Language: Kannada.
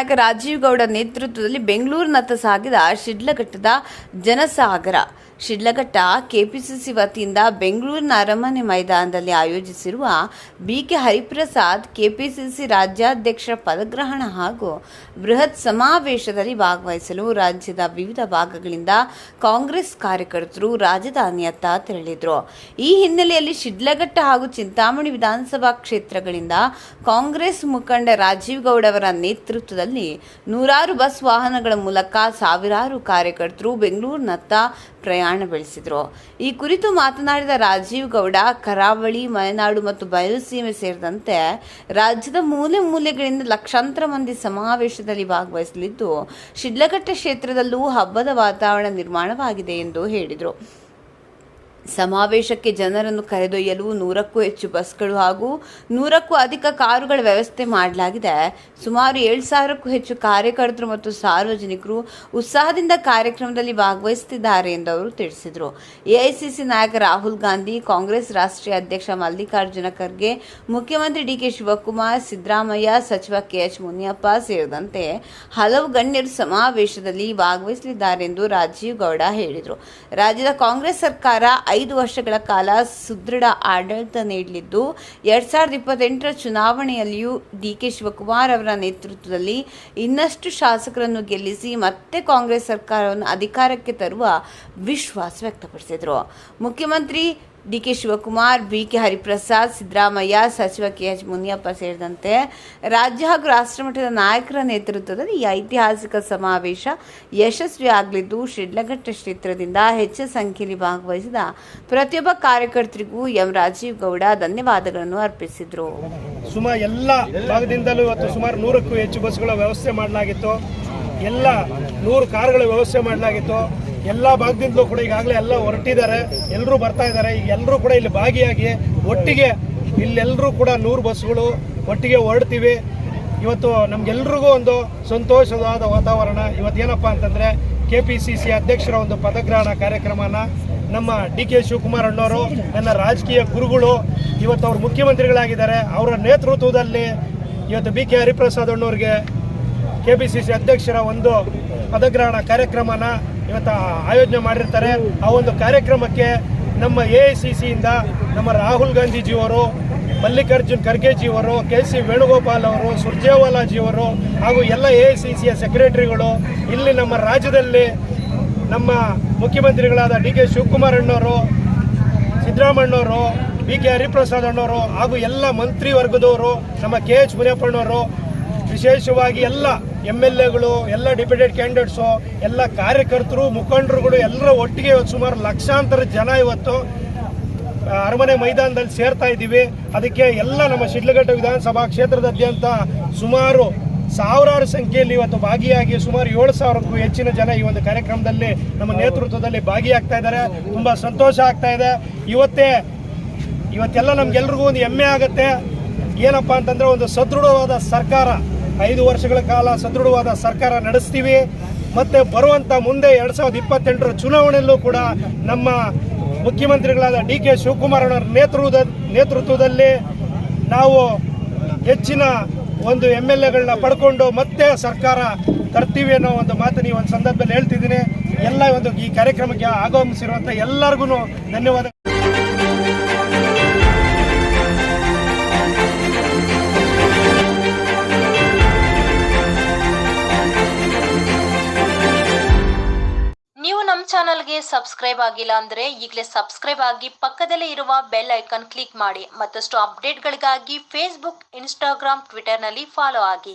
ನಾಯಕ ರಾಜೀವ್ ಗೌಡ ನೇತೃತ್ವದಲ್ಲಿ ಬೆಂಗಳೂರಿನತ್ತ ಸಾಗಿದ ಶಿಡ್ಲಘಟ್ಟದ ಜನಸಾಗರ. ಶಿಡ್ಲಘಟ್ಟ ಕೆಪಿಸಿಸಿ ವತಿಯಿಂದ ಬೆಂಗಳೂರಿನ ಅರಮನೆ ಮೈದಾನದಲ್ಲಿ ಆಯೋಜಿಸಿರುವ ಬಿಕೆ ಹರಿಪ್ರಸಾದ್ ಕೆಪಿಸಿಸಿ ರಾಜ್ಯಾಧ್ಯಕ್ಷ ಪದಗ್ರಹಣ ಹಾಗೂ ಬೃಹತ್ ಸಮಾವೇಶದಲ್ಲಿ ಭಾಗವಹಿಸಲು ರಾಜ್ಯದ ವಿವಿಧ ಭಾಗಗಳಿಂದ ಕಾಂಗ್ರೆಸ್ ಕಾರ್ಯಕರ್ತರು ರಾಜಧಾನಿಯತ್ತ ತೆರಳಿದರು. ಈ ಹಿನ್ನೆಲೆಯಲ್ಲಿ ಶಿಡ್ಲಘಟ್ಟ ಹಾಗೂ ಚಿಂತಾಮಣಿ ವಿಧಾನಸಭಾ ಕ್ಷೇತ್ರಗಳಿಂದ ಕಾಂಗ್ರೆಸ್ ಮುಖಂಡ ರಾಜೀವ್ ಗೌಡ ಅವರ ನೇತೃತ್ವದಲ್ಲಿ ನೂರಾರು ಬಸ್ ವಾಹನಗಳ ಮೂಲಕ ಸಾವಿರಾರು ಕಾರ್ಯಕರ್ತರು ಬೆಂಗಳೂರಿನತ್ತ ಪ್ರಯಾಣ ಬೆಳೆಸಿದರು. ಈ ಕುರಿತು ಮಾತನಾಡಿದ ರಾಜೀವ್ ಗೌಡ, ಕರಾವಳಿ, ಮಲೆನಾಡು ಮತ್ತು ಬಯಲುಸೀಮೆ ಸೇರಿದಂತೆ ರಾಜ್ಯದ ಮೂಲೆ ಮೂಲೆಗಳಿಂದ ಲಕ್ಷಾಂತರ ಮಂದಿ ಸಮಾವೇಶದಲ್ಲಿ ಭಾಗವಹಿಸಲಿದ್ದು, ಶಿಡ್ಲಘಟ್ಟ ಕ್ಷೇತ್ರದಲ್ಲೂ ಹಬ್ಬದ ವಾತಾವರಣ ನಿರ್ಮಾಣವಾಗಿದೆ ಎಂದು ಹೇಳಿದರು. ಸಮಾವೇಶಕ್ಕೆ ಜನರನ್ನು ಕರೆದೊಯ್ಯಲು 100ಕ್ಕೂ ಹೆಚ್ಚು ಬಸ್ಗಳು ಹಾಗೂ 100ಕ್ಕೂ ಅಧಿಕ ಕಾರುಗಳ ವ್ಯವಸ್ಥೆ ಮಾಡಲಾಗಿದೆ. ಸುಮಾರು 7,000ಕ್ಕೂ ಹೆಚ್ಚು ಕಾರ್ಯಕರ್ತರು ಮತ್ತು ಸಾರ್ವಜನಿಕರು ಉತ್ಸಾಹದಿಂದ ಕಾರ್ಯಕ್ರಮದಲ್ಲಿ ಭಾಗವಹಿಸುತ್ತಿದ್ದಾರೆ ಎಂದು ಅವರು ತಿಳಿಸಿದರು. ಎಐಸಿಸಿ ನಾಯಕ ರಾಹುಲ್ ಗಾಂಧಿ, ಕಾಂಗ್ರೆಸ್ ರಾಷ್ಟ್ರೀಯ ಅಧ್ಯಕ್ಷ ಮಲ್ಲಿಕಾರ್ಜುನ ಖರ್ಗೆ, ಮುಖ್ಯಮಂತ್ರಿ ಡಿಕೆ ಶಿವಕುಮಾರ್, ಸಿದ್ದರಾಮಯ್ಯ, ಸಚಿವ ಕೆಎಚ್ ಮುನಿಯಪ್ಪ ಸೇರಿದಂತೆ ಹಲವು ಗಣ್ಯರು ಸಮಾವೇಶದಲ್ಲಿ ಭಾಗವಹಿಸಲಿದ್ದಾರೆ ಎಂದು ರಾಜೀವ್ ಗೌಡ ಹೇಳಿದರು. ರಾಜ್ಯದ ಕಾಂಗ್ರೆಸ್ ಸರ್ಕಾರ 5 ವರ್ಷಗಳ ಕಾಲ ಸುದೃಢ ಆಡಳಿತ ನೀಡಲಿದ್ದು, 2028ರ ಚುನಾವಣೆಯಲ್ಲಿಯೂ ಡಿಕೆ ಶಿವಕುಮಾರ್ ಅವರ ನೇತೃತ್ವದಲ್ಲಿ ಇನ್ನಷ್ಟು ಶಾಸಕರನ್ನು ಗೆಲ್ಲಿಸಿ ಮತ್ತೆ ಕಾಂಗ್ರೆಸ್ ಸರ್ಕಾರವನ್ನು ಅಧಿಕಾರಕ್ಕೆ ತರುವ ವಿಶ್ವಾಸ ವ್ಯಕ್ತಪಡಿಸಿದರು. ಮುಖ್ಯಮಂತ್ರಿ ಡಿಕೆ ಶಿವಕುಮಾರ್, ಬಿಕೆ ಹರಿಪ್ರಸಾದ್, ಸಿದ್ದರಾಮಯ್ಯ, ಸಚಿವ ಕೆಎಚ್ ಮುನಿಯಪ್ಪ ಸೇರಿದಂತೆ ರಾಜ್ಯ ಹಾಗೂ ರಾಷ್ಟ್ರಮಟ್ಟದ ನಾಯಕರ ನೇತೃತ್ವದಲ್ಲಿ ಈ ಐತಿಹಾಸಿಕ ಸಮಾವೇಶ ಯಶಸ್ವಿಯಾಗಲಿದ್ದು, ಶಿಡ್ಲಘಟ್ಟ ಕ್ಷೇತ್ರದಿಂದ ಹೆಚ್ಚಿನ ಸಂಖ್ಯೆಯಲ್ಲಿ ಭಾಗವಹಿಸಿದ ಪ್ರತಿಯೊಬ್ಬ ಕಾರ್ಯಕರ್ತರಿಗೂ ರಾಜೀವ್ ಗೌಡ ಧನ್ಯವಾದಗಳನ್ನು ಅರ್ಪಿಸಿದರು. ಸುಮಾರು ಎಲ್ಲ ಭಾಗದಿಂದಲೂ ಇವತ್ತು ಸುಮಾರು 100ಕ್ಕೂ ಹೆಚ್ಚು ಬಸ್ಗಳ ವ್ಯವಸ್ಥೆ ಮಾಡಲಾಗಿತ್ತು. ಎಲ್ಲ 100 ಕಾರುಗಳ ವ್ಯವಸ್ಥೆ ಮಾಡಲಾಗಿತ್ತು. ಎಲ್ಲ ಭಾಗದಿಂದಲೂ ಕೂಡ ಈಗಾಗಲೇ ಎಲ್ಲ ಹೊರಟಿದ್ದಾರೆ, ಎಲ್ಲರೂ ಬರ್ತಾ ಇದ್ದಾರೆ. ಈಗ ಎಲ್ಲರೂ ಕೂಡ ಇಲ್ಲಿ ಭಾಗಿಯಾಗಿ ಒಟ್ಟಿಗೆ ಇಲ್ಲೆಲ್ಲರೂ ಕೂಡ 100 ಬಸ್ಗಳು ಒಟ್ಟಿಗೆ ಹೊರಡ್ತೀವಿ. ಇವತ್ತು ನಮ್ಗೆಲ್ರಿಗೂ ಒಂದು ಸಂತೋಷವಾದ ವಾತಾವರಣ. ಇವತ್ತೇನಪ್ಪ ಅಂತಂದರೆ KPCC ಅಧ್ಯಕ್ಷರ ಒಂದು ಪದಗ್ರಹಣ ಕಾರ್ಯಕ್ರಮನ ನಮ್ಮ DK ಶಿವಕುಮಾರ್ ಅಣ್ಣವರು, ನನ್ನ ರಾಜಕೀಯ ಗುರುಗಳು, ಇವತ್ತು ಅವರು ಮುಖ್ಯಮಂತ್ರಿಗಳಾಗಿದ್ದಾರೆ. ಅವರ ನೇತೃತ್ವದಲ್ಲಿ ಇವತ್ತು BK ಹರಿಪ್ರಸಾದ್ ಅಣ್ಣವ್ರಿಗೆ KPCC ಅಧ್ಯಕ್ಷರ ಒಂದು ಪದಗ್ರಹಣ ಕಾರ್ಯಕ್ರಮನ ಇವತ್ತು ಆಯೋಜನೆ ಮಾಡಿರ್ತಾರೆ. ಆ ಒಂದು ಕಾರ್ಯಕ್ರಮಕ್ಕೆ ನಮ್ಮ AICCಯಿಂದ ನಮ್ಮ ರಾಹುಲ್ ಗಾಂಧೀಜಿಯವರು, ಮಲ್ಲಿಕಾರ್ಜುನ್ ಖರ್ಗೆಜಿಯವರು, KC ವೇಣುಗೋಪಾಲ್ ಅವರು, ಸುರ್ಜೇವಾಲಾಜಿಯವರು ಹಾಗೂ ಎಲ್ಲ AICCಯ ಸೆಕ್ರೆಟರಿಗಳು, ಇಲ್ಲಿ ನಮ್ಮ ರಾಜ್ಯದಲ್ಲಿ ನಮ್ಮ ಮುಖ್ಯಮಂತ್ರಿಗಳಾದ DK ಶಿವಕುಮಾರ್ ಅಣ್ಣವರು, ಸಿದ್ದರಾಮಣ್ಣವರು, BK ಹರಿಪ್ರಸಾದ್ ಅಣ್ಣವರು ಹಾಗೂ ಎಲ್ಲ ಮಂತ್ರಿ ವರ್ಗದವರು, ನಮ್ಮ KH ಮುನಿಯಪ್ಪ ಅಣ್ಣವರು, ವಿಶೇಷವಾಗಿ ಎಲ್ಲ MLAಗಳು, ಎಲ್ಲ ಡಿಪ್ಯೂಟೆಡ್ ಕ್ಯಾಂಡಿಡೇಟ್ಸು, ಎಲ್ಲ ಕಾರ್ಯಕರ್ತರು, ಮುಖಂಡರುಗಳು ಎಲ್ಲರೂ ಒಟ್ಟಿಗೆ ಇವತ್ತು ಸುಮಾರು ಲಕ್ಷಾಂತರ ಜನ ಇವತ್ತು ಅರಮನೆ ಮೈದಾನದಲ್ಲಿ ಸೇರ್ತಾ ಇದ್ದೀವಿ. ಅದಕ್ಕೆ ಎಲ್ಲ ನಮ್ಮ ಶಿಡ್ಲಘಟ್ಟ ವಿಧಾನಸಭಾ ಕ್ಷೇತ್ರದಾದ್ಯಂತ ಸುಮಾರು ಸಾವಿರಾರು ಸಂಖ್ಯೆಯಲ್ಲಿ ಇವತ್ತು ಭಾಗಿಯಾಗಿ ಸುಮಾರು 7,000ಕ್ಕೂ ಹೆಚ್ಚಿನ ಜನ ಈ ಒಂದು ಕಾರ್ಯಕ್ರಮದಲ್ಲಿ ನಮ್ಮ ನೇತೃತ್ವದಲ್ಲಿ ಭಾಗಿಯಾಗ್ತಾ ಇದ್ದಾರೆ. ತುಂಬ ಸಂತೋಷ ಆಗ್ತಾ ಇದೆ. ಇವತ್ತೆಲ್ಲ ನಮ್ಗೆಲ್ರಿಗೂ ಒಂದು ಹೆಮ್ಮೆ ಆಗುತ್ತೆ. ಏನಪ್ಪ ಅಂತಂದರೆ ಒಂದು ಸದೃಢವಾದ ಸರ್ಕಾರ, 5 ವರ್ಷಗಳ ಕಾಲ ಸದೃಢವಾದ ಸರ್ಕಾರ ನಡೆಸ್ತೀವಿ. ಮತ್ತು ಬರುವಂಥ ಮುಂದೆ 2028ರ ಚುನಾವಣೆಯಲ್ಲೂ ಕೂಡ ನಮ್ಮ ಮುಖ್ಯಮಂತ್ರಿಗಳಾದ DK ಶಿವಕುಮಾರ್ ಅವರ ನೇತೃತ್ವದಲ್ಲಿ ನಾವು ಹೆಚ್ಚಿನ ಒಂದು MLAಗಳನ್ನ ಪಡ್ಕೊಂಡು ಮತ್ತೆ ಸರ್ಕಾರ ತರ್ತೀವಿ ಅನ್ನೋ ಒಂದು ಮಾತನ್ನು ಈ ಒಂದು ಸಂದರ್ಭದಲ್ಲಿ ಹೇಳ್ತಿದ್ದೀನಿ. ಎಲ್ಲ ಒಂದು ಈ ಕಾರ್ಯಕ್ರಮಕ್ಕೆ ಆಗಮಿಸಿರುವಂಥ ಎಲ್ಲರಿಗೂ ಧನ್ಯವಾದ. ನೀವು ನಮ್ಮ ಚಾನಲ್ಗೆ ಸಬ್ಸ್ಕ್ರೈಬ್ ಆಗಿಲ್ಲ ಅಂದರೆ ಈಗಲೇ ಸಬ್ಸ್ಕ್ರೈಬ್ ಆಗಿ ಪಕ್ಕದಲ್ಲೇ ಇರುವ ಬೆಲ್ ಐಕಾನ್ ಕ್ಲಿಕ್ ಮಾಡಿ. ಮತ್ತಷ್ಟು ಅಪ್ಡೇಟ್ಗಳಿಗಾಗಿ ಫೇಸ್ಬುಕ್, ಇನ್ಸ್ಟಾಗ್ರಾಮ್, ಟ್ವಿಟರ್ನಲ್ಲಿ ಫಾಲೋ ಆಗಿ.